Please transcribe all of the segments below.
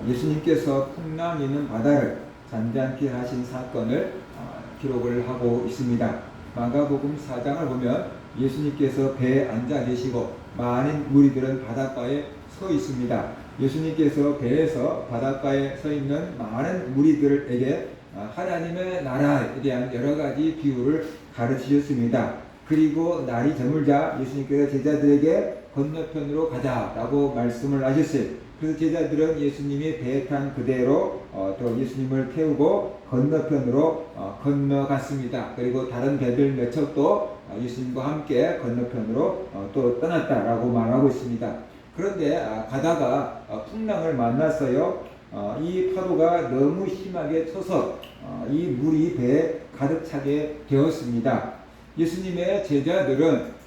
예수님께서 풍랑 있는 바다를 잔잔케 하신 사건을 기록을 하고 있습니다. 마가복음 4장을 보면 예수님께서 배에 앉아 계시고 많은 무리들은 바닷가에 서 있습니다. 예수님께서 배에서 바닷가에 서 있는 많은 무리들에게 하나님의 나라에 대한 여러 가지 비유를 가르치셨습니다. 그리고 날이 저물자 예수님께서 제자들에게 건너편으로 가자라고 말씀을 하셨어요. 그래서 제자들은 예수님이 배에 탄 그대로 또 예수님을 태우고 건너편으로 건너갔습니다. 그리고 다른 배들 몇 척도 예수님과 함께 건너편으로 또 떠났다라고 말하고 있습니다. 그런데 가다가 풍랑을 만났어요. 이 파도가 너무 심하게 쳐서 이 물이 배에 가득 차게 되었습니다. 예수님의 제자들은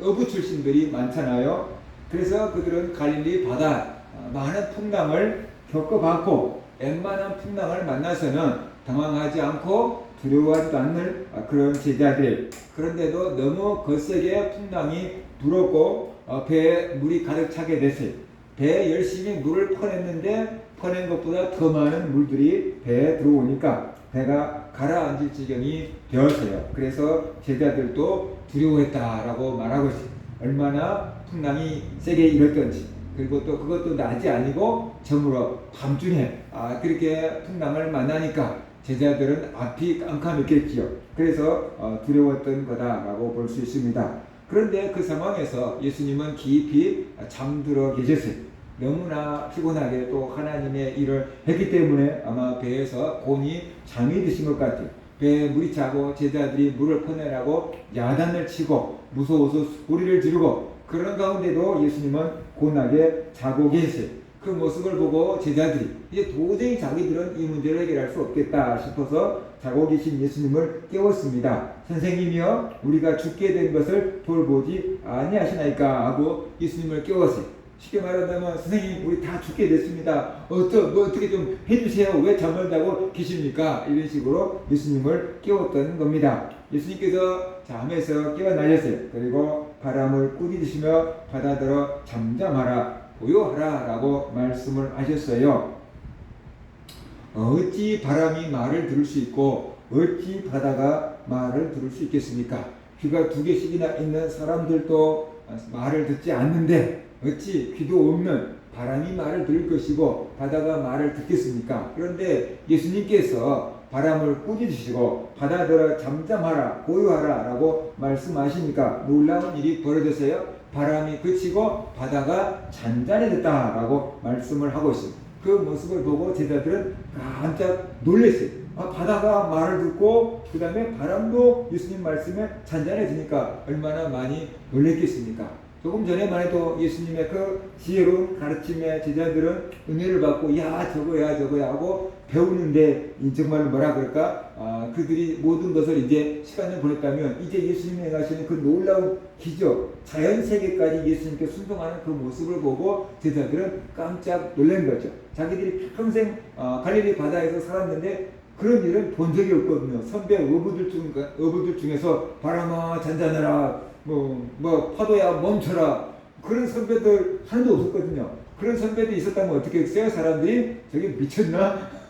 어부 출신들이 많잖아요. 그래서 그들은 갈릴리 바다 많은 풍랑을 겪어봤고 웬만한 풍랑을 만나서는 당황하지 않고 두려워하지도 않는 그런 제자들. 그런데도 너무 거세게 풍랑이 불었고 배에 물이 가득 차게 됐어요. 배에 열심히 물을 퍼냈는데 퍼낸 것보다 더 많은 물들이 배에 들어오니까 배가 가라앉을 지경이 되었어요. 그래서 제자들도 두려워했다라고 말하고 있어요. 얼마나 풍랑이 세게 일었던지. 그리고 또 그것도 낮이 아니고 저물어 밤중에 그렇게 풍랑을 만나니까 제자들은 앞이 깜깜했겠지요. 그래서 두려웠던 거다라고 볼 수 있습니다. 그런데 그 상황에서 예수님은 깊이 잠들어 계셨어요. 너무나 피곤하게 또 하나님의 일을 했기 때문에 아마 배에서 곤히 잠이 드신 것 같아요. 배에 물이 차고 제자들이 물을 퍼내라고 야단을 치고 무서워서 소리를 지르고 그런 가운데도 예수님은 고나게 자고 계세요. 그 모습을 보고 제자들이 이제 도저히 자기들은 이 문제를 해결할 수 없겠다 싶어서 자고 계신 예수님을 깨웠습니다. 선생님이여 우리가 죽게 된 것을 돌보지 아니하시나이까 하고 예수님을 깨웠어요. 쉽게 말한다면 선생님 우리 다 죽게 됐습니다. 어떻게 좀 해주세요. 왜 잠을 자고 계십니까? 이런 식으로 예수님을 깨웠던 겁니다. 예수님께서 잠에서 깨어나셨어요. 그리고 바람을 꾸짖으시며 바다들어 잠잠하라 고요하라 라고 말씀을 하셨어요. 어찌 바람이 말을 들을 수 있고 어찌 바다가 말을 들을 수 있겠습니까? 귀가 두 개씩이나 있는 사람들도 말을 듣지 않는데 어찌 귀도 없는 바람이 말을 들을 것이고 바다가 말을 듣겠습니까? 그런데 예수님께서 바람을 꾸짖으시고 바다들아 잠잠하라 고요하라 라고 말씀하시니까 놀라운 일이 벌어졌어요. 바람이 그치고 바다가 잔잔해졌다 라고 말씀을 하고 있습니다. 그 모습을 보고 제자들은 깜짝 놀랐어요. 바다가 말을 듣고 그 다음에 바람도 예수님 말씀에 잔잔해지니까 얼마나 많이 놀랬겠습니까? 조금 전에만 해도 예수님의 그 지혜로운 가르침에 제자들은 은혜를 받고 저거야 하고 배우는데 정말 뭐라 그럴까 그들이 모든 것을 이제 시간을 보냈다면 이제 예수님이 행하시는 그 놀라운 기적 자연세계까지 예수님께 순종하는 그 모습을 보고 제자들은 깜짝 놀란 거죠. 자기들이 평생 갈릴리 바다에서 살았는데 그런 일은 본 적이 없거든요. 선배 어부들 중에서 바람아 잔잔해라 파도야 멈춰라 그런 선배들 하나도 없었거든요. 그런 선배들이 있었다면 어떻게 했어요? 사람들이 저게 미쳤나?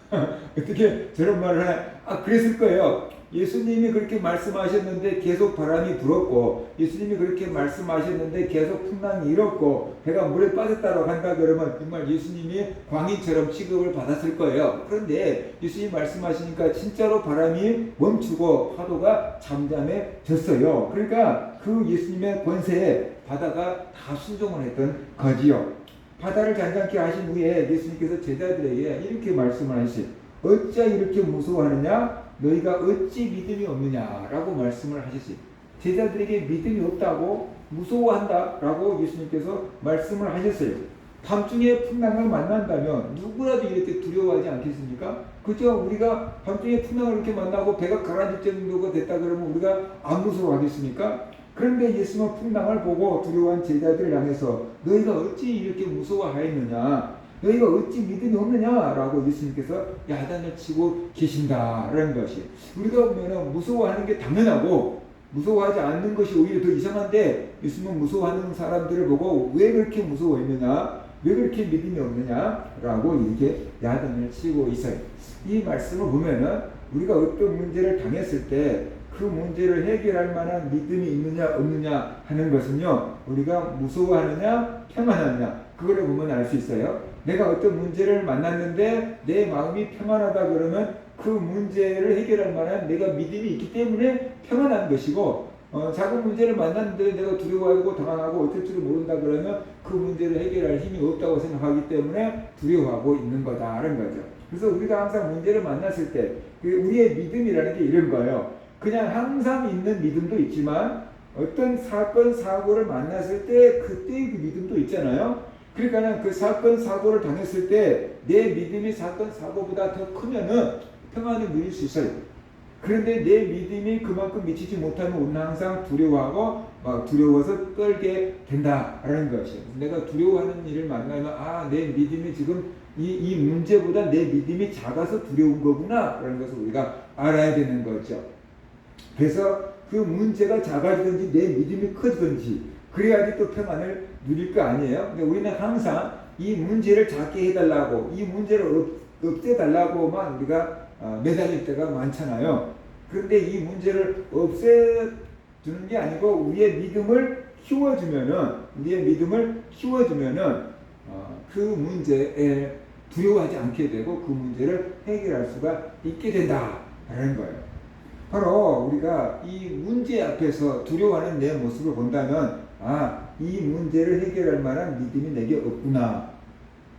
어떻게 저런 말을 하나? 그랬을 거예요. 예수님이 그렇게 말씀하셨는데 계속 바람이 불었고 예수님이 그렇게 말씀하셨는데 계속 풍랑이 일었고 배가 물에 빠졌다고 한다 그러면 정말 예수님이 광인처럼 취급을 받았을 거예요. 그런데 예수님이 말씀하시니까 진짜로 바람이 멈추고 파도가 잠잠해졌어요. 그러니까 그 예수님의 권세에 바다가 다 순종을 했던 거지요. 바다를 잔잔케 하신 후에 예수님께서 제자들에게 이렇게 말씀을 하셨어요. 어찌 이렇게 무서워하느냐? 너희가 어찌 믿음이 없느냐라고 말씀을 하셨어요. 제자들에게 믿음이 없다고 무서워한다라고 예수님께서 말씀을 하셨어요. 밤중에 풍랑을 만난다면 누구라도 이렇게 두려워하지 않겠습니까? 그죠? 우리가 밤중에 풍랑을 이렇게 만나고 배가 가라앉을 정도가 됐다 그러면 우리가 안 무서워하겠습니까? 그런데 예수님은 풍랑을 보고 두려워한 제자들을 향해서 너희가 어찌 이렇게 무서워하였느냐? 너희가 어찌 믿음이 없느냐라고 예수님께서 야단을 치고 계신다라는 것이 우리가 보면 무서워하는 게 당연하고 무서워하지 않는 것이 오히려 더 이상한데 예수님은 무서워하는 사람들을 보고 왜 그렇게 무서워했느냐 왜 그렇게 믿음이 없느냐라고 이렇게 야단을 치고 있어요. 이 말씀을 보면은 우리가 어떤 문제를 당했을 때 그 문제를 해결할 만한 믿음이 있느냐 없느냐 하는 것은요, 우리가 무서워하느냐 평안하느냐 그거를 보면 알 수 있어요. 내가 어떤 문제를 만났는데 내 마음이 평안하다 그러면 그 문제를 해결할 만한 내가 믿음이 있기 때문에 평안한 것이고, 작은 문제를 만났는데 내가 두려워하고 당황하고 어쩔 줄을 모른다 그러면 그 문제를 해결할 힘이 없다고 생각하기 때문에 두려워하고 있는 거다라는 거죠. 그래서 우리가 항상 문제를 만났을 때 우리의 믿음이라는 게 이런 거예요. 그냥 항상 있는 믿음도 있지만 어떤 사건 사고를 만났을 때 그때의 그 믿음도 있잖아요. 그러니까 그 사건 사고를 당했을 때 내 믿음이 사건 사고보다 더 크면은 평안을 누릴 수 있어요. 그런데 내 믿음이 그만큼 미치지 못하면 우리는 항상 두려워하고 두려워서 떨게 된다라는 것이에요. 내가 두려워하는 일을 만나면 내 믿음이 지금 이 문제보다 내 믿음이 작아서 두려운 거구나 라는 것을 우리가 알아야 되는 거죠. 그래서 그 문제가 작아지든지 내 믿음이 커지든지 그래야지 또 평안을 누릴 거 아니에요. 근데 우리는 항상 이 문제를 작게 해달라고, 이 문제를 없애달라고만 우리가 매달릴 때가 많잖아요. 그런데 이 문제를 없애주는 게 아니고 우리의 믿음을 키워주면은 그 문제에 두려워하지 않게 되고 그 문제를 해결할 수가 있게 된다라는 거예요. 바로 우리가 이 문제 앞에서 두려워하는 내 모습을 본다면 이 문제를 해결할 만한 믿음이 내게 없구나.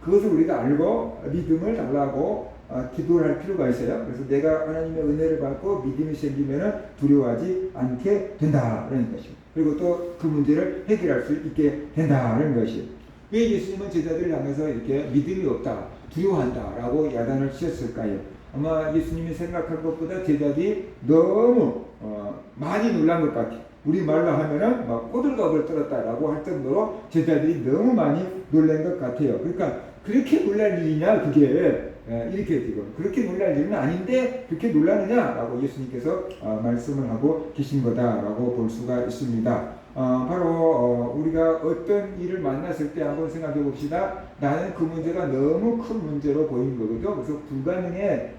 그것을 우리가 알고 믿음을 달라고 기도를 할 필요가 있어요. 그래서 내가 하나님의 은혜를 받고 믿음이 생기면 두려워하지 않게 된다는 것이고, 그리고 또 그 문제를 해결할 수 있게 된다는 것이에요. 왜 예수님은 제자들을 향해서 이렇게 믿음이 없다, 두려워한다라고 야단을 치셨을까요? 아마 예수님이 생각한 것보다 제자들이 너무 많이 놀란 것 같아요. 우리 말로 하면은 호들갑을 떨었다라고 할 정도로 제자들이 너무 많이 놀란 것 같아요. 그러니까 그렇게 놀랄 일이냐 그게 이렇게 지금 그렇게 놀랄 일은 아닌데 그렇게 놀라느냐라고 예수님께서 말씀을 하고 계신 거다라고 볼 수가 있습니다. 바로 우리가 어떤 일을 만났을 때 한번 생각해 봅시다. 나는 그 문제가 너무 큰 문제로 보이는 거거든요. 그래서 불가능해,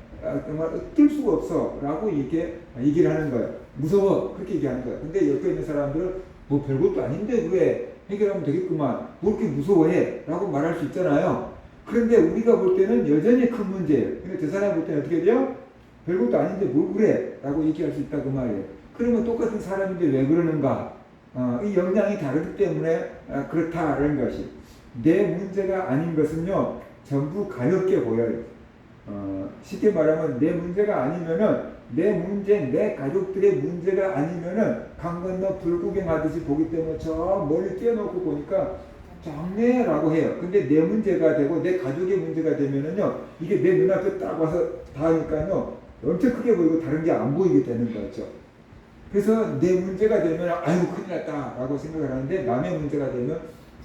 정말 어쩔 수가 없어 라고 이렇게 얘기를 하는 거예요. 무서워, 그렇게 얘기하는 거예요. 근데 옆에 있는 사람들은 뭐 별것도 아닌데 왜 해결하면 되겠구만, 뭐 이렇게 무서워해 라고 말할 수 있잖아요. 그런데 우리가 볼 때는 여전히 큰 문제예요. 근데 저 사람 볼 때는 어떻게 돼요? 별것도 아닌데 뭘 그래 라고 얘기할 수 있다 그 말이에요. 그러면 똑같은 사람인데 왜 그러는가? 이 역량이 다르기 때문에 그렇다라는 것이, 내 문제가 아닌 것은요 전부 가볍게 보여요. 쉽게 말하면 내 문제가 아니면은 내 문제, 내 가족들의 문제가 아니면은 강 건너 불구경하듯이 보기 때문에 저 멀리 뛰어놓고 보니까 작네라고 해요. 근데 내 문제가 되고 내 가족의 문제가 되면은요 이게 내 눈앞에 딱 와서 닿으니까요 엄청 크게 보이고 다른 게 안 보이게 되는 거죠. 그래서 내 문제가 되면 아유 큰일 났다 라고 생각을 하는데 남의 문제가 되면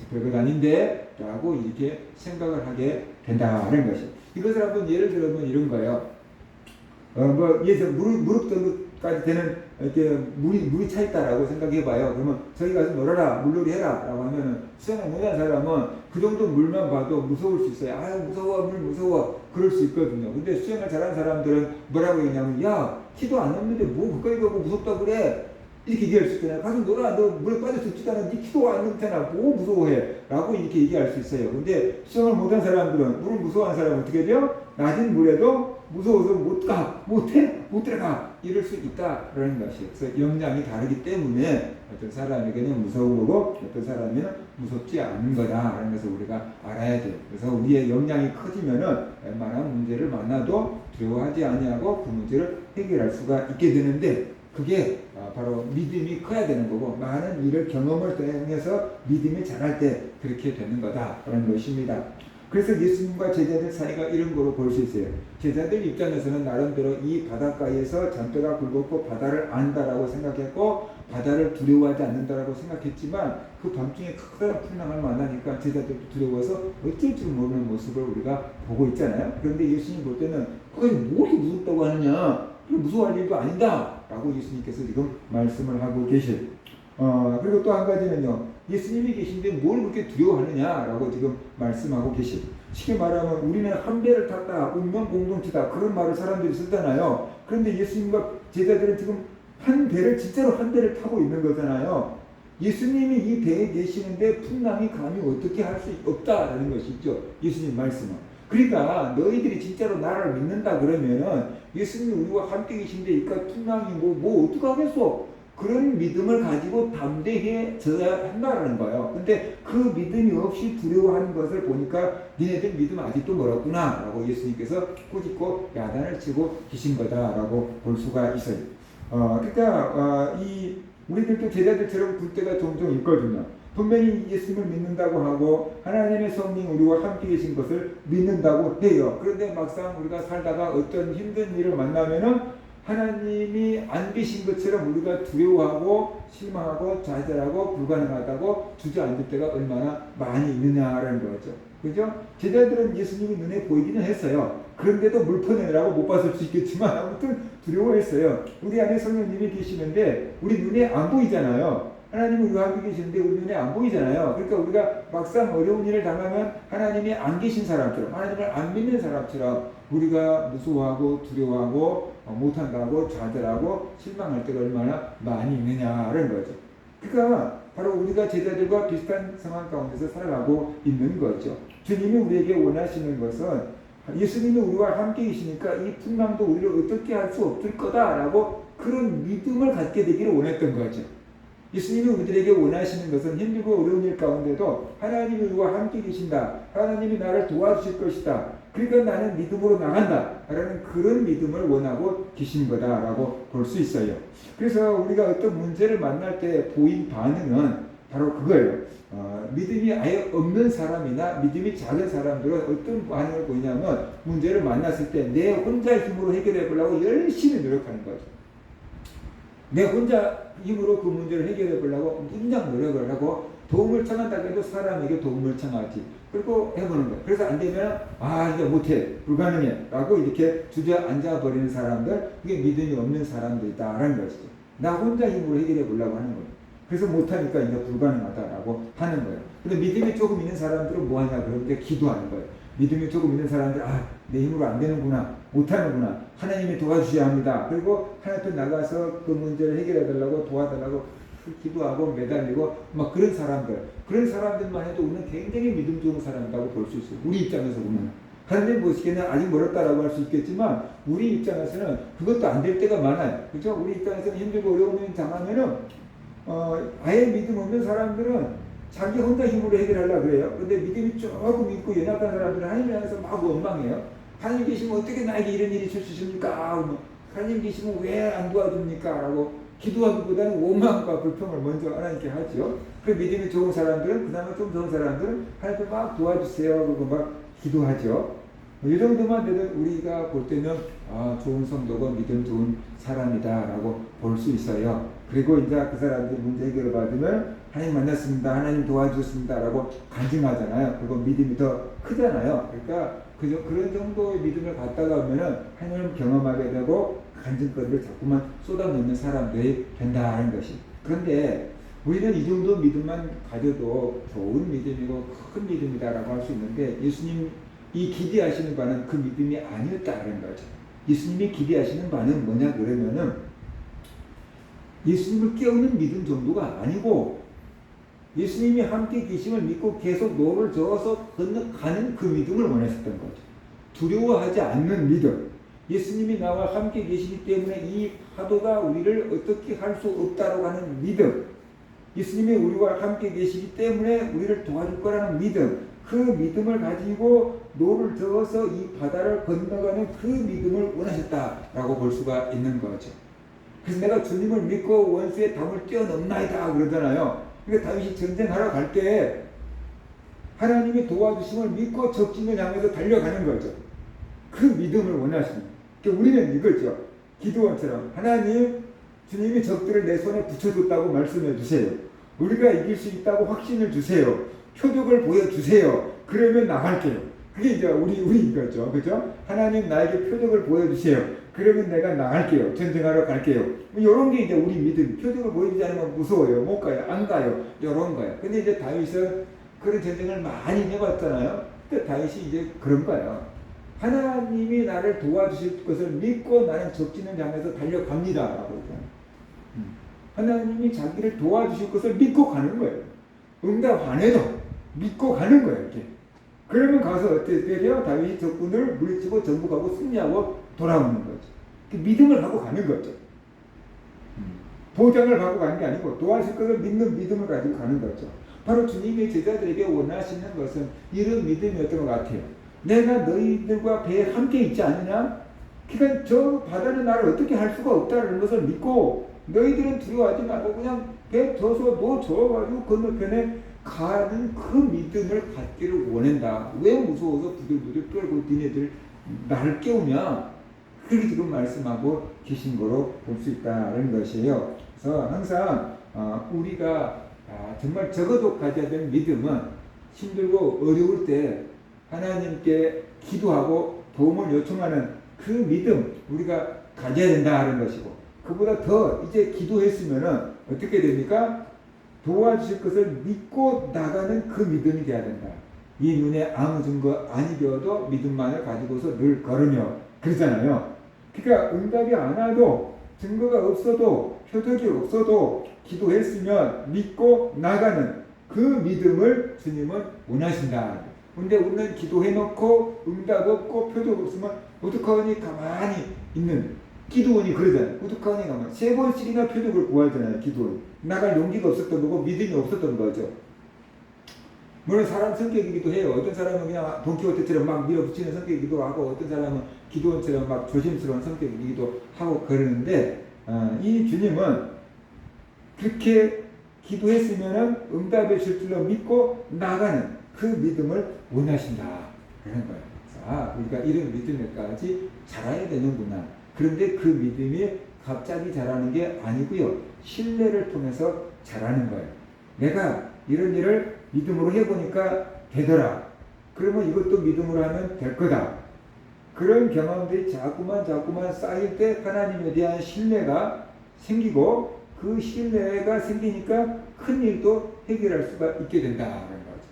별것 아닌데 라고 이렇게 생각을 하게 된다는 것이, 이것을 한번 예를 들면 이런 거예요. 예서 무릎 정도까지 되는 이렇게 물이 차 있다라고 생각해봐요. 그러면 저기 가서 놀아라, 물놀이 해라 라고 하면은 수영을 못한 사람은 그 정도 물만 봐도 무서울 수 있어요. 아유 무서워, 물 무서워 그럴 수 있거든요. 근데 수영을 잘하는 사람들은 뭐라고 얘기하냐면 야 키도 안 넘는데 뭐 그까이 가고 무섭다 그래 이렇게 얘기할 수 있잖아요. 가서 놀아, 너 물에 빠져 죽지도 않아, 네 키도 안 넘잖아, 뭐 무서워해 라고 이렇게 얘기할 수 있어요. 근데 수영을 못한 사람들은, 물을 무서워하는 사람은 어떻게 돼요? 낮은 물에도 무서워서 못 들어가 이럴 수 있다라는 것이에요. 그래서 역량이 다르기 때문에 어떤 사람에게는 무서운 거고 어떤 사람에게는 무섭지 않은 거다라는 것을 우리가 알아야 돼요. 그래서 우리의 역량이 커지면은 웬만한 문제를 만나도 두려워하지 아니하고 그 문제를 해결할 수가 있게 되는데, 그게 바로 믿음이 커야 되는 거고, 많은 일을 경험을 통해서 믿음이 자랄 때 그렇게 되는 거다라는 것입니다. 그래서 예수님과 제자들 사이가 이런 거로 볼 수 있어요. 제자들 입장에서는 나름대로 이 바닷가에서 잔뼈가 굵었고 바다를 안다라고 생각했고 바다를 두려워하지 않는다라고 생각했지만 그 밤중에 커다란 풍랑을 만나니까 제자들도 두려워서 어쩔 줄 모르는 모습을 우리가 보고 있잖아요. 그런데 예수님 볼 때는 그게 뭐 이렇게 무섭다고 하느냐, 무서워할 일도 아니다 라고 예수님께서 지금 말씀을 하고 계실. 그리고 또 한 가지는요, 예수님이 계신데 뭘 그렇게 두려워하느냐라고 지금 말씀하고 계십니다. 쉽게 말하면 우리는 한 배를 탔다, 운명 공동체다, 그런 말을 사람들이 쓰잖아요. 그런데 예수님과 제자들은 지금 한 배를, 진짜로 한 배를 타고 있는 거잖아요. 예수님이 이 배에 계시는데 풍랑이 감히 어떻게 할 수 없다라는 것이죠. 예수님 말씀은. 그러니까 너희들이 진짜로 나를 믿는다 그러면은 예수님이 우리와 함께 계신데 이까 풍랑이 뭐 어떡하겠어? 그런 믿음을 가지고 담대해져야 한다라는 거예요. 근데 그 믿음이 없이 두려워하는 것을 보니까 니네들 믿음 아직도 멀었구나 라고 예수님께서 꾸짖고 야단을 치고 계신 거다라고 볼 수가 있어요. 그러니까 이 우리들도 제자들처럼 굴 때가 종종 있거든요. 분명히 예수님을 믿는다고 하고 하나님의 성령 우리와 함께 계신 것을 믿는다고 해요. 그런데 막상 우리가 살다가 어떤 힘든 일을 만나면은 하나님이 안 계신 것처럼 우리가 두려워하고 실망하고 좌절하고 불가능하다고 주저앉을 때가 얼마나 많이 있느냐라는 거죠. 그죠? 제자들은 예수님이 눈에 보이기는 했어요. 그런데도 물퍼내라고 못 봤을 수 있겠지만 아무튼 두려워했어요. 우리 안에 성령님이 계시는데 우리 눈에 안 보이잖아요. 하나님은 우리와 함께 계시는데 우리 눈에 안 보이잖아요. 그러니까 우리가 막상 어려운 일을 당하면 하나님이 안 계신 사람처럼, 하나님을 안 믿는 사람처럼 우리가 무서워하고 두려워하고 못한다고 좌절하고 실망할 때가 얼마나 많이 있느냐라는 거죠. 그러니까 바로 우리가 제자들과 비슷한 상황 가운데서 살아가고 있는 거죠. 주님이 우리에게 원하시는 것은 예수님이 우리와 함께 계시니까 이 풍랑도 우리를 어떻게 할 수 없을 거다라고 그런 믿음을 갖게 되기를 원했던 거죠. 예수님이 우리들에게 원하시는 것은 힘들고 어려운 일 가운데도 하나님이 우리와 함께 계신다. 하나님이 나를 도와주실 것이다. 그러니까 나는 믿음으로 나간다. 라는 그런 믿음을 원하고 계신 거다라고 볼 수 있어요. 그래서 우리가 어떤 문제를 만날 때 보인 반응은 바로 그거예요. 믿음이 아예 없는 사람이나 믿음이 작은 사람들은 어떤 반응을 보이냐면 문제를 만났을 때 내 혼자 힘으로 해결해 보려고 열심히 노력하는 거죠. 내 혼자 힘으로 그 문제를 해결해 보려고 무진장 노력을 하고 도움을 청한다고 해도 사람에게 도움을 청하지. 그리고 해보는 거예요. 그래서 안 되면 이제 못해, 불가능해 라고 이렇게 주저앉아 버리는 사람들, 그게 믿음이 없는 사람들이다라는 것이죠. 나 혼자 힘으로 해결해 보려고 하는 거예요. 그래서 못하니까 이제 불가능하다라고 하는 거예요. 근데 믿음이 조금 있는 사람들은 뭐 하냐 그러면 이제 기도하는 거예요. 믿음이 조금 있는 사람들, 내 힘으로 안 되는구나, 못하는구나, 하나님이 도와주셔야 합니다. 그리고 하나님 앞에 나가서 그 문제를 해결해 달라고 도와달라고 기도하고 매달리고 막 그런 사람들만 해도 우리는 굉장히 믿음 좋은 사람이라고 볼 수 있어요. 우리 입장에서 보면 하나님 보시기에는 아직 멀었다라고 할 수 있겠지만 우리 입장에서는 그것도 안 될 때가 많아요. 그렇죠? 우리 입장에서는 힘들고 어려운 일 당하면은 아예 믿음 없는 사람들은 자기 혼자 힘으로 해결하려고 그래요. 근데 믿음이 조금 있고 연약한 사람들은 하나님 안에서 막 원망해요. 하나님 계시면 어떻게 나에게 이런 일이 주십니까? 하나님 계시면 왜 안 도와줍니까? 라고 기도하기보다는 원망과 불평을 먼저 하나님께 하죠. 그 믿음이 좋은 사람들은, 그 다음에 좀 좋은 사람들은 하나님께 막 도와주세요. 그리고 막 기도하죠. 이 정도만 돼도 우리가 볼 때는 좋은 성도고 믿음 좋은 사람이다라고 볼 수 있어요. 그리고 이제 그 사람들이 문제 해결을 받으면 하나님 만났습니다, 하나님 도와주셨습니다라고 간증하잖아요. 그리고 믿음이 더 크잖아요. 그러니까 그런 정도의 믿음을 갖다가 오면은 하나님을 경험하게 되고 간증거리를 자꾸만 쏟아놓는 사람들이 된다는 것이. 그런데 우리는 이 정도 믿음만 가져도 좋은 믿음이고 큰 믿음이다라고 할 수 있는데 예수님 이 기대하시는 바는 그 믿음이 아니었다는 거죠. 예수님이 기대하시는 바는 뭐냐 그러면은 예수님을 깨우는 믿음 정도가 아니고 예수님이 함께 계심을 믿고 계속 노를 저어서 건너가는 그 믿음을 원하셨던 거죠. 두려워하지 않는 믿음. 예수님이 나와 함께 계시기 때문에 이 파도가 우리를 어떻게 할 수 없다고 하는 믿음. 예수님이 우리와 함께 계시기 때문에 우리를 도와줄 거라는 믿음. 그 믿음을 가지고 노를 저어서 이 바다를 건너가는 그 믿음을 원하셨다라고 볼 수가 있는 거죠. 그래서 내가 주님을 믿고 원수의 담을 뛰어넘나이다 그러잖아요. 그러니까 다윗이 전쟁하러 갈 때 하나님이 도와주심을 믿고 적진을 향해서 달려가는 거죠. 그 믿음을 원하시는. 그러니까 우리는 이거죠. 기도원처럼 하나님, 주님이 적들을 내 손에 붙여줬다고 말씀해 주세요. 우리가 이길 수 있다고 확신을 주세요. 표적을 보여주세요. 그러면 나갈게요. 그게 이제 우리인 거죠. 그죠? 하나님 나에게 표적을 보여주세요. 그러면 내가 나갈게요. 전쟁하러 갈게요. 이런 게 이제 우리 믿음. 표적을 보여주지 않으면 무서워요. 못 가요. 안 가요. 이런 거예요. 근데 이제 다윗은 그런 전쟁을 많이 해봤잖아요. 근데 다윗이 이제 그런 거예요. 하나님이 나를 도와주실 것을 믿고 나는 적지는 장에서 달려갑니다. 라고 하나님이 자기를 도와주실 것을 믿고 가는 거예요. 응답 안 해도 믿고 가는 거예요. 이렇게. 그러면 가서 어떻게 돼요? 다윗이 적군을 물리치고 정복하고 승리하고 돌아오는 거죠. 믿음을 갖고 가는 거죠. 보장을 갖고 가는 게 아니고 도와줄 것을 믿는 믿음을 가지고 가는 거죠. 바로 주님의 제자들에게 원하시는 것은 이런 믿음이었던 것 같아요. 내가 너희들과 배에 함께 있지 않느냐? 그러니까 저 바다는 나를 어떻게 할 수가 없다는 것을 믿고 너희들은 두려워하지 말고 그냥 배 져서 너 저어가지고 건너편에 가는 그 믿음을 갖기를 원한다. 왜 무서워서 부들부들 떨고 니네들 나를 깨우냐? 그렇게 지금 말씀하고 계신 거로 볼 수 있다는 것이에요. 그래서 항상 우리가 정말 적어도 가져야 되는 믿음은 힘들고 어려울 때 하나님께 기도하고 도움을 요청하는 그 믿음 우리가 가져야 된다는 것이고, 그보다 더 이제 기도했으면은 어떻게 됩니까? 도와주실 것을 믿고 나가는 그 믿음이 돼야 된다. 이 눈에 아무 증거 아니 되어도 믿음만을 가지고서 늘 걸으며 그러잖아요. 그러니까 응답이 안 와도 증거가 없어도 표적이 없어도 기도했으면 믿고 나가는 그 믿음을 주님은 원하신다. 근데 우리는 기도해놓고 응답 없고 표적 없으면 어떡하니 가만히 있는 기도원이 그러잖아요. 어떡하니 가만히 3번씩이나 표적을 구하잖아요. 기도원 나갈 용기가 없었던 거고 믿음이 없었던 거죠. 물론 사람 성격이기도 해요. 어떤 사람은 그냥 돈키호테처럼 막 밀어붙이는 성격이기도 하고 어떤 사람은 기도원처럼 막 조심스러운 성격이기도 하고 그러는데 이 주님은 그렇게 기도했으면 응답의 실줄로 믿고 나가는 그 믿음을 원하신다 그런 거예요. 우리가 이런 믿음에까지 자라야 되는구나. 그런데 그 믿음이 갑자기 자라는 게 아니고요. 신뢰를 통해서 자라는 거예요. 내가 이런 일을 믿음으로 해보니까 되더라. 그러면 이것도 믿음으로 하면 될 거다. 그런 경험들이 자꾸만 쌓일 때 하나님에 대한 신뢰가 생기고 그 신뢰가 생기니까 큰 일도 해결할 수가 있게 된다는 거죠.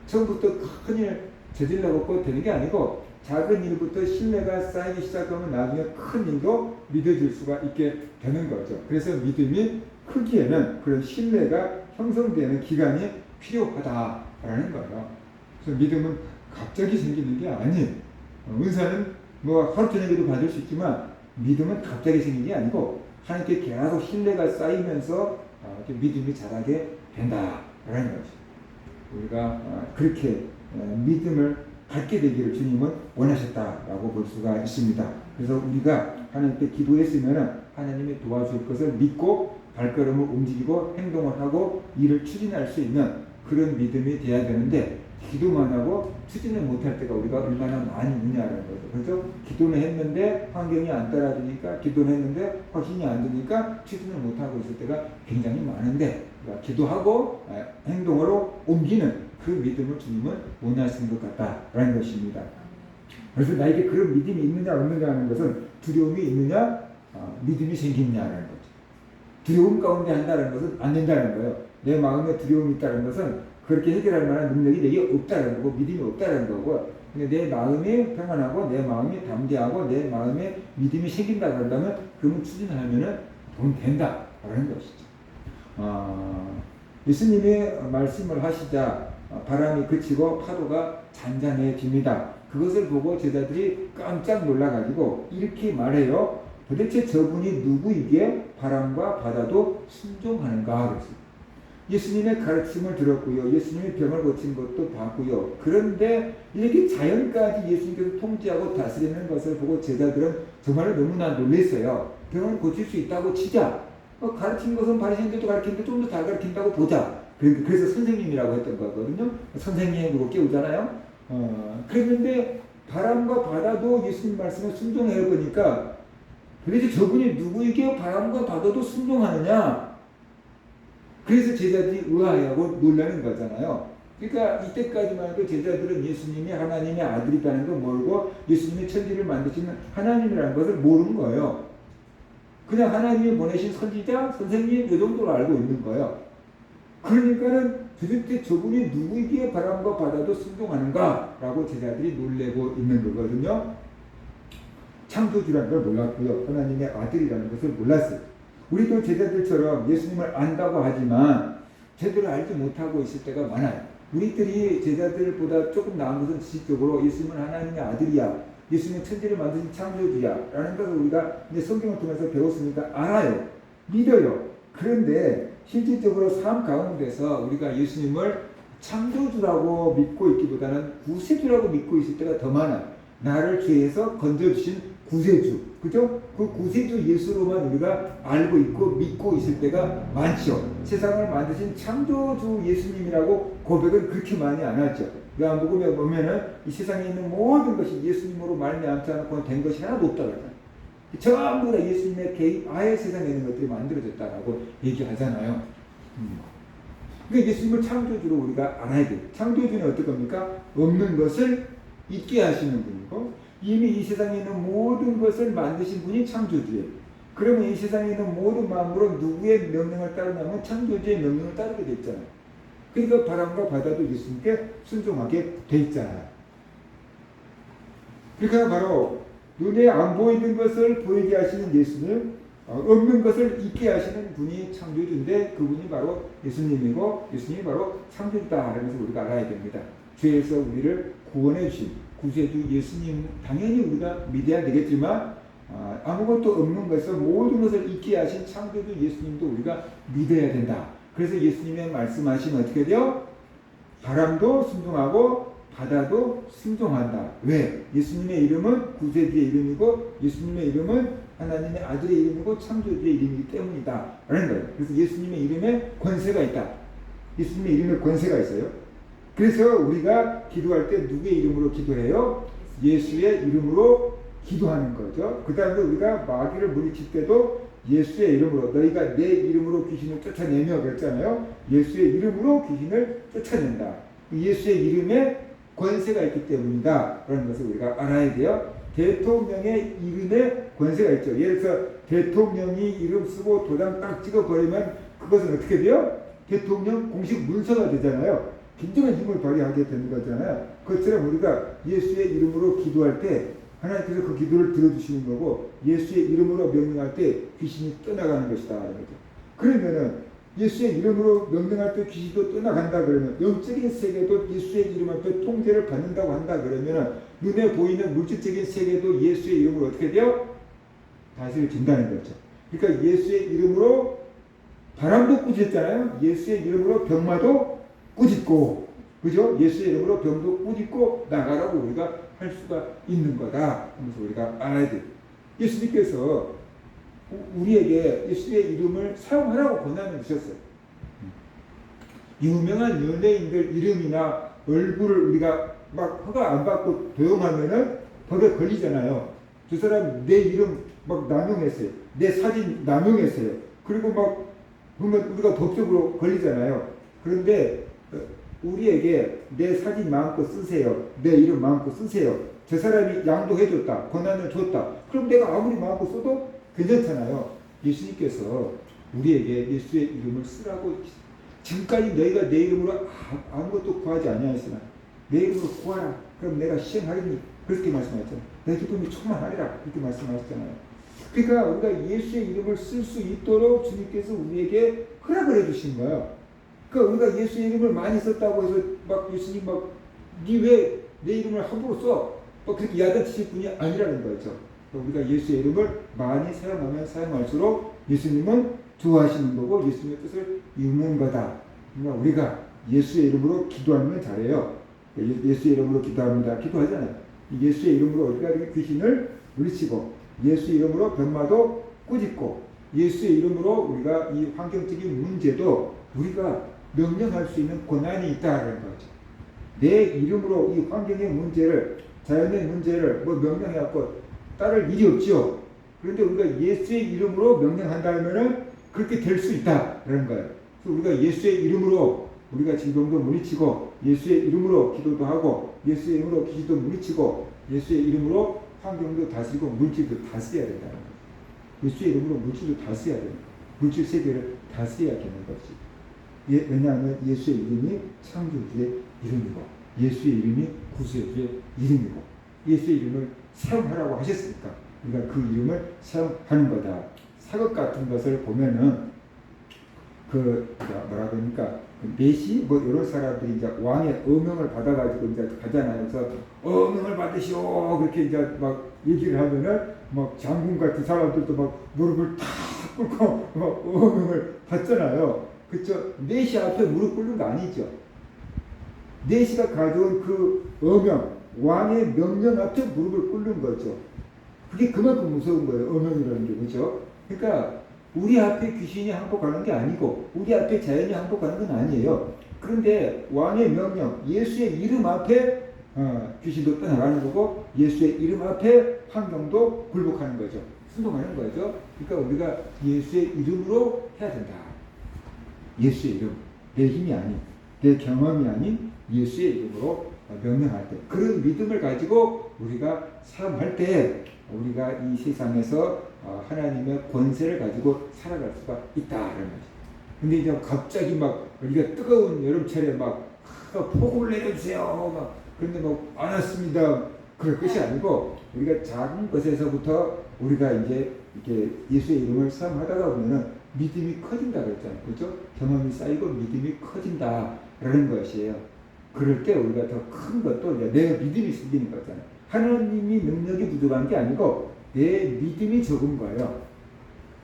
처음부터 큰 일 저질러갖고 되는 게 아니고 작은 일부터 신뢰가 쌓이기 시작하면 나중에 큰 일도 믿어질 수가 있게 되는 거죠. 그래서 믿음이 크기에는 그런 신뢰가 형성되는 기간이 필요하다라는 거예요. 그래서 믿음은 갑자기 생기는 게 아니에요. 은사는 뭐 하루 저녁에도 받을 수 있지만 믿음은 갑자기 생기는 게 아니고 하나님께 계속 신뢰가 쌓이면서 믿음이 자라게 된다라는 거죠. 우리가 그렇게 믿음을 갖게 되기를 주님은 원하셨다라고 볼 수가 있습니다. 그래서 우리가 하나님께 기도했으면 하나님이 도와줄 것을 믿고 발걸음을 움직이고 행동을 하고 일을 추진할 수 있는 그런 믿음이 돼야 되는데 기도만 하고 추진을 못할 때가 우리가 얼마나 많이 있냐는 거죠. 그래서 기도는 했는데 환경이 안 따라주니까 기도는 했는데 확신이 안 드니까 추진을 못하고 있을 때가 굉장히 많은데 기도하고 행동으로 옮기는 그 믿음을 주님은 원하시는 것 같다라는 것입니다. 그래서 나에게 그런 믿음이 있느냐 없느냐 하는 것은 두려움이 있느냐 믿음이 생기느냐라는 거죠. 두려움 가운데 한다는 것은 안 된다는 거예요. 내 마음에 두려움이 있다는 것은 그렇게 해결할 만한 능력이 내게 없다는 거고 믿음이 없다는 거고, 근데 내 마음이 평안하고 내 마음이 담대하고 내 마음에 믿음이 생긴다고 한다면 그러면 추진하면은 돈 된다라는 것이죠. 예수님이 말씀을 하시자 바람이 그치고 파도가 잔잔해집니다. 그것을 보고 제자들이 깜짝 놀라가지고 이렇게 말해요. 도대체 저분이 누구이기에 바람과 바다도 순종하는가 그랬어요. 예수님의 가르침을 들었고요. 예수님이 병을 고친 것도 봤고요. 그런데 이렇게 자연까지 예수님께서 통치하고 다스리는 것을 보고 제자들은 정말 너무나 놀랐어요. 병을 고칠 수 있다고 치자. 가르친 것은 바리새인들도 가르치는데 좀 더 잘 가르친다고 보자. 그래서 선생님이라고 했던 거거든요. 선생님으로 깨우잖아요. 그랬는데 바람과 바다도 예수님 말씀에 순종해야 보니까 도대체 저분이 누구에게 바람과 바다도 순종하느냐? 그래서 제자들이 의아해하고 놀라는 거잖아요. 그러니까 이때까지만 해도 제자들은 예수님이 하나님의 아들이라는 걸 모르고 예수님이 천지를 만드시는 하나님이라는 것을 모르는 거예요. 그냥 하나님이 보내신 선지자, 선생님 이 정도로 알고 있는 거예요. 그러니까는 도대체 저분이 누구에게 바람과 바다도 순종하는가라고 제자들이 놀래고 있는 거거든요. 창조주라는 걸 몰랐고요. 하나님의 아들이라는 것을 몰랐어요. 우리도 제자들처럼 예수님을 안다고 하지만 제대로 알지 못하고 있을 때가 많아요. 우리들이 제자들보다 조금 나은 것은 지식적으로 예수님은 하나님의 아들이야, 예수님은 천지를 만드신 창조주야 라는 것을 우리가 이제 성경을 통해서 배웠으니까 알아요. 믿어요. 그런데 실질적으로 삶 가운데서 우리가 예수님을 창조주라고 믿고 있기보다는 구세주라고 믿고 있을 때가 더 많아요. 나를 죄에서 건져주신 구세주, 그죠? 그 구세주 예수로만 우리가 알고 있고 믿고 있을 때가 많죠. 세상을 만드신 창조주 예수님이라고 고백은 그렇게 많이 안 하죠. 요한복음에 보면은 이 세상에 있는 모든 것이 예수님으로 말미암지 않고 된 것이 하나도 없다고 하잖아요. 전부 다 예수님의 개입하에 세상에 있는 것들이 만들어졌다라고 얘기하잖아요. 그러니까 예수님을 창조주로 우리가 알아야 돼요. 창조주는 어떨 겁니까? 없는 것을 있게 하시는 분이고, 이미 이 세상에 있는 모든 것을 만드신 분이 창조주예요. 그러면 이 세상에 있는 모든 마음으로 누구의 명령을 따르냐면 창조주의 명령을 따르게 돼 있잖아요. 그러니까 바람과 바다도 예수님께 순종하게 돼 있잖아요. 그러니까 바로 눈에 안 보이는 것을 보이게 하시는 예수님, 없는 것을 있게 하시는 분이 창조주인데 그분이 바로 예수님이고 예수님이 바로 창조주다 라면서 우리가 알아야 됩니다. 죄에서 우리를 구원해 주신 구세주 예수님 당연히 우리가 믿어야 되겠지만 아무것도 없는 것을 모든 것을 있게 하신 창조주 예수님도 우리가 믿어야 된다. 그래서 예수님의 말씀하시면 어떻게 돼요? 바람도 순종하고 바다도 순종한다. 왜? 예수님의 이름은 구세주의 이름이고 예수님의 이름은 하나님의 아들의 이름이고 창조주의 이름이기 때문이다 라는 거예요. 그래서 예수님의 이름에 권세가 있다. 예수님의 이름에 권세가 있어요. 그래서 우리가 기도할 때 누구의 이름으로 기도해요? 예수의 이름으로 기도하는 거죠. 그 다음에 우리가 마귀를 물리칠 때도 예수의 이름으로, 너희가 내 이름으로 귀신을 쫓아내며 그랬잖아요. 예수의 이름으로 귀신을 쫓아낸다. 예수의 이름에 권세가 있기 때문이다 라는 것을 우리가 알아야 돼요. 대통령의 이름에 권세가 있죠. 예를 들어서 대통령이 이름 쓰고 도장 딱 찍어버리면 그것은 어떻게 돼요? 대통령 공식 문서가 되잖아요. 굉장한 힘을 발휘하게 되는 거잖아요. 그것처럼 우리가 예수의 이름으로 기도할 때 하나님께서 그 기도를 들어주시는 거고 예수의 이름으로 명령할 때 귀신이 떠나가는 것이다. 그러면은 예수의 이름으로 명령할 때 귀신도 떠나간다 그러면 영적인 세계도 예수의 이름 앞에 통제를 받는다고 한다 그러면 눈에 보이는 물질적인 세계도 예수의 이름으로 어떻게 돼요? 다스려진다는 거죠. 그러니까 예수의 이름으로 바람도 꾸짖잖아요. 예수의 이름으로 병마도 꾸짖고, 그죠? 예수의 이름으로 병도 꾸짖고 나가라고 우리가 할 수가 있는 거다. 하면서 우리가 알아야 돼요. 예수님께서 우리에게 예수의 이름을 사용하라고 권한을 주셨어요. 유명한 연예인들 이름이나 얼굴을 우리가 막 허가 안 받고 도용하면은 법에 걸리잖아요. 저 사람 내 이름 막 남용했어요. 내 사진 남용했어요. 그리고 막 그러면 우리가 법적으로 걸리잖아요. 그런데 우리에게 내 사진 마음껏 쓰세요. 내 이름 마음껏 쓰세요. 저 사람이 양도해줬다. 권한을 줬다. 그럼 내가 아무리 마음껏 써도 괜찮잖아요. 예수님께서 우리에게 예수의 이름을 쓰라고 지금까지 너희가 내 이름으로 아무것도 구하지 아니하였으나 내 이름으로 구하라. 그럼 내가 시행하리니 그렇게 말씀하셨잖아요. 내 기쁨이 충만하리라. 그렇게 말씀하셨잖아요. 그러니까 우리가 예수의 이름을 쓸 수 있도록 주님께서 우리에게 허락을 해주신 거예요. 그러니까 우리가 예수의 이름을 많이 썼다고 해서 막 예수님 막 니 왜 내 이름을 함부로 써? 막 그렇게 야단치실 분이 아니라는 거죠. 우리가 예수의 이름을 많이 사용하면 사용할수록 예수님은 좋아하시는 거고 예수님의 뜻을 이루는 거다. 그러니까 우리가 예수의 이름으로 기도하면 잘해요. 예수의 이름으로 기도합니다. 기도하잖아요. 예수의 이름으로 우리가 귀신을 물리치고 예수의 이름으로 병마도 꾸짖고 예수의 이름으로 우리가 이 환경적인 문제도 우리가 명령할 수 있는 권한이 있다는 거죠. 내 이름으로 이 환경의 문제를, 자연의 문제를 뭐 명령해갖고 따를 일이 없죠. 그런데 우리가 예수의 이름으로 명령한다면은 그렇게 될 수 있다라는 거예요. 그래서 우리가 예수의 이름으로 우리가 질병도 물리치고 예수의 이름으로 기도도 하고 예수의 이름으로 귀신도 물리치고 예수의 이름으로 환경도 다스리고 물질도 다스려야 된다는 거예요. 예수의 이름으로 물질도 다스려야 된다. 물질 세계를 다스려야겠는 것이. 왜냐하면 예수의 이름이 창조주의 이름이고 예수의 이름이 구세주의 이름이고 예수의 이름을 사용하라고 하셨으니까 우리가 그 이름을 사용하는 거다. 사극 같은 것을 보면은 뭐라 그러니까 내시 뭐 이런 사람들이 이제 왕의 어명을 받아가지고 이제 가잖아요. 그래서 어명을 받으시오 그렇게 이제 막 얘기를 하면은 막 장군 같은 사람들도 막 무릎을 탁 꿇고 막 어명을 받잖아요. 그렇죠? 내시 앞에 무릎 꿇는 거 아니죠. 내시가 가져온 그 어명 왕의 명령 앞에 무릎을 꿇는 거죠. 그게 그만큼 무서운 거예요. 어명이라는 게. 그렇죠? 그러니까 우리 앞에 귀신이 항복하는 게 아니고 우리 앞에 자연이 항복하는 건 아니에요. 그런데 왕의 명령, 예수의 이름 앞에 귀신도 떠나가는 거고 예수의 이름 앞에 환경도 굴복하는 거죠. 순종하는 거죠. 그러니까 우리가 예수의 이름으로 해야 된다. 예수의 이름, 내 힘이 아닌, 내 경험이 아닌 예수의 이름으로 명령할 때 그런 믿음을 가지고 우리가 사용할 때 우리가 이 세상에서 하나님의 권세를 가지고 살아갈 수가 있다라는 거죠. 근데 이제 갑자기 막 우리가 뜨거운 여름철에 막 폭우를 내려주세요 막 그런데 뭐 안 왔습니다 그럴 것이 아니고 우리가 작은 것에서부터 우리가 이제 이렇게 예수의 이름을 사용하다가 보면은 믿음이 커진다 그랬잖아요. 그렇죠? 경험이 쌓이고 믿음이 커진다라는 것이에요. 그럴 때 우리가 더 큰 것도 이제 내 믿음이 생기는 거잖아요. 하나님이 능력이 부족한 게 아니고 내 믿음이 적은 거예요.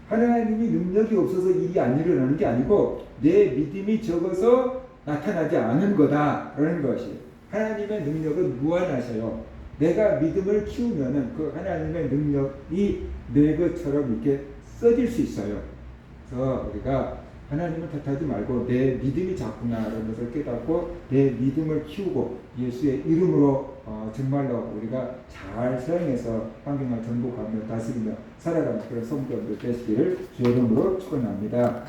하나님이 능력이 없어서 일이 안 일어나는 게 아니고 내 믿음이 적어서 나타나지 않은 거다라는 것이. 하나님의 능력은 무한하셔요. 내가 믿음을 키우면은 그 하나님의 능력이 내 것처럼 이렇게 써질 수 있어요. 그래서 우리가 하나님을 탓하지 말고 내 믿음이 작구나라는 것을 깨닫고 내 믿음을 키우고 예수의 이름으로 정말로 우리가 잘 사용해서 환경을 정복하며 다스리며 살아가는 그런 성도들 되시기를 주의 이름으로 축원합니다.